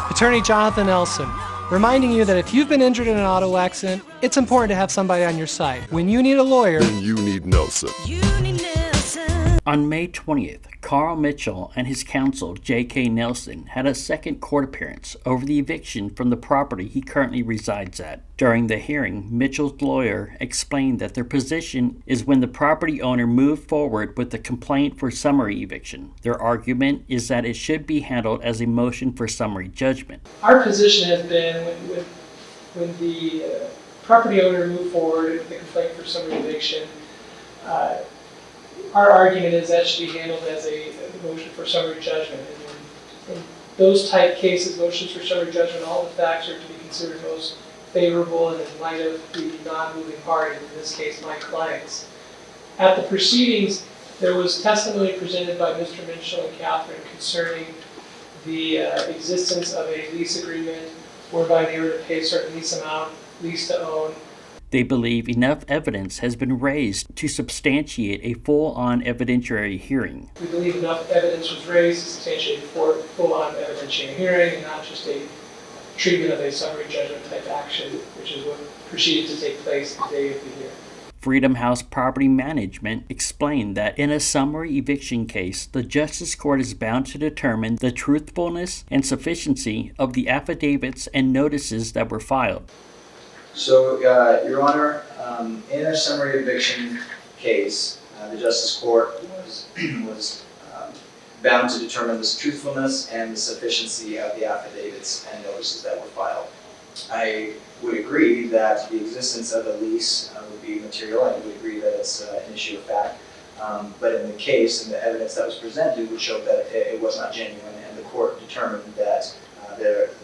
Attorney Jonathan Nelson, reminding you that if you've been injured in an auto accident, it's important to have somebody on your side. When you need a lawyer, then you need Nelson. On May 20th, Karl Mitchell and his counsel, J.K. Nelson, had a second court appearance over the eviction from the property he currently resides at. During the hearing, Mitchell's lawyer explained that their position is when the property owner moved forward with the complaint for summary eviction. Their argument is that it should be handled as a motion for summary judgment. our position has been when the property owner moved forward with the complaint for summary eviction, our argument is that should be handled as a motion for summary judgment. And in those type cases, motions for summary judgment, all the facts are to be considered most favorable and in light of the non-moving party, in this case my clients. At the proceedings, there was testimony presented by Mr. Mitchell and Catherine concerning the existence of a lease agreement whereby they were to pay a certain lease amount, lease to own. They believe enough evidence has been raised to substantiate a full-on evidentiary hearing. We believe enough evidence was raised to substantiate a full-on evidentiary hearing and not just a treatment of a summary judgment type action, which is what proceeded to take place the day of the hearing. Freedom House Property Management explained that in a summary eviction case, the Justice Court is bound to determine the truthfulness and sufficiency of the affidavits and notices that were filed. So, Your Honor, in a summary eviction case, the Justice Court was bound to determine the truthfulness and the sufficiency of the affidavits and notices that were filed. I would agree that the existence of a lease would be material. I would agree that it's an issue of fact. But in the case, and the evidence that was presented would show that it was not genuine, and the court determined that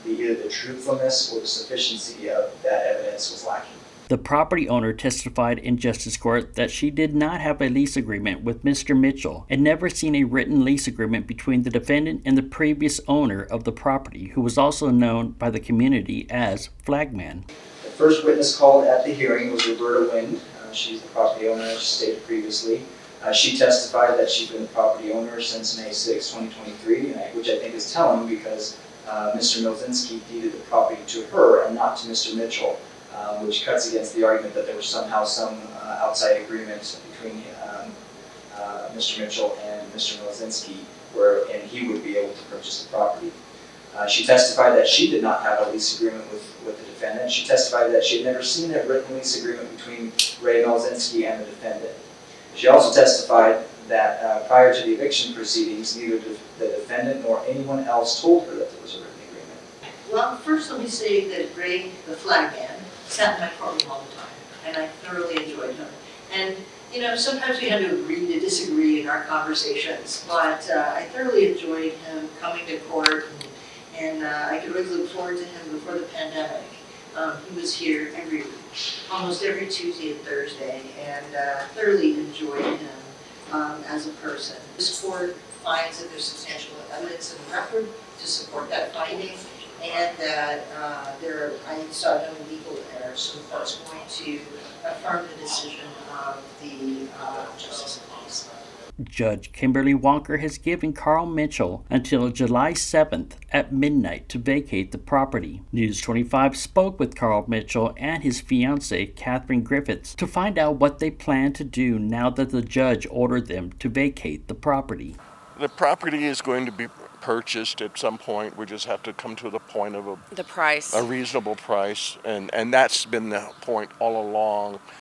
either the truthfulness or the sufficiency of that evidence was lacking. The property owner testified in Justice Court that she did not have a lease agreement with Mr. Mitchell and never seen a written lease agreement between the defendant and the previous owner of the property, who was also known by the community as Flagman. The first witness called at the hearing was Roberta Wind. She's the property owner, as stated previously. She testified that she's been the property owner since May 6, 2023, which I think is telling because Mr. Milzinski deeded the property to her and not to Mr. Mitchell, which cuts against the argument that there was somehow some outside agreement between Mr. Mitchell and Mr. Milzinski, wherein he would be able to purchase the property. She testified that she did not have a lease agreement with the defendant. She testified that she had never seen a written lease agreement between Ray Milzinski and the defendant. She also testified that prior to the eviction proceedings, neither the defendant nor anyone else told her that there was a written agreement. Well, first let me say that Ray, the Flagman, sat in my courtroom all the time, and I thoroughly enjoyed him. And, you know, sometimes we had to agree to disagree in our conversations, but I thoroughly enjoyed him coming to court, and I could really look forward to him before the pandemic. He was here almost every Tuesday and Thursday, and thoroughly enjoyed him as a person. This court finds that there's substantial evidence in the record to support that finding, and that I saw no legal error, so the court's going to affirm the decision of the Justice of the Peace. Judge Kimberly Wonker has given Karl Mitchell until July 7th at midnight to vacate the property. News 25 spoke with Karl Mitchell and his fiancée, Catherine Griffiths, to find out what they plan to do now that the judge ordered them to vacate the property. The property is going to be purchased at some point. We just have to come to the point of the price, a reasonable price, and that's been the point all along.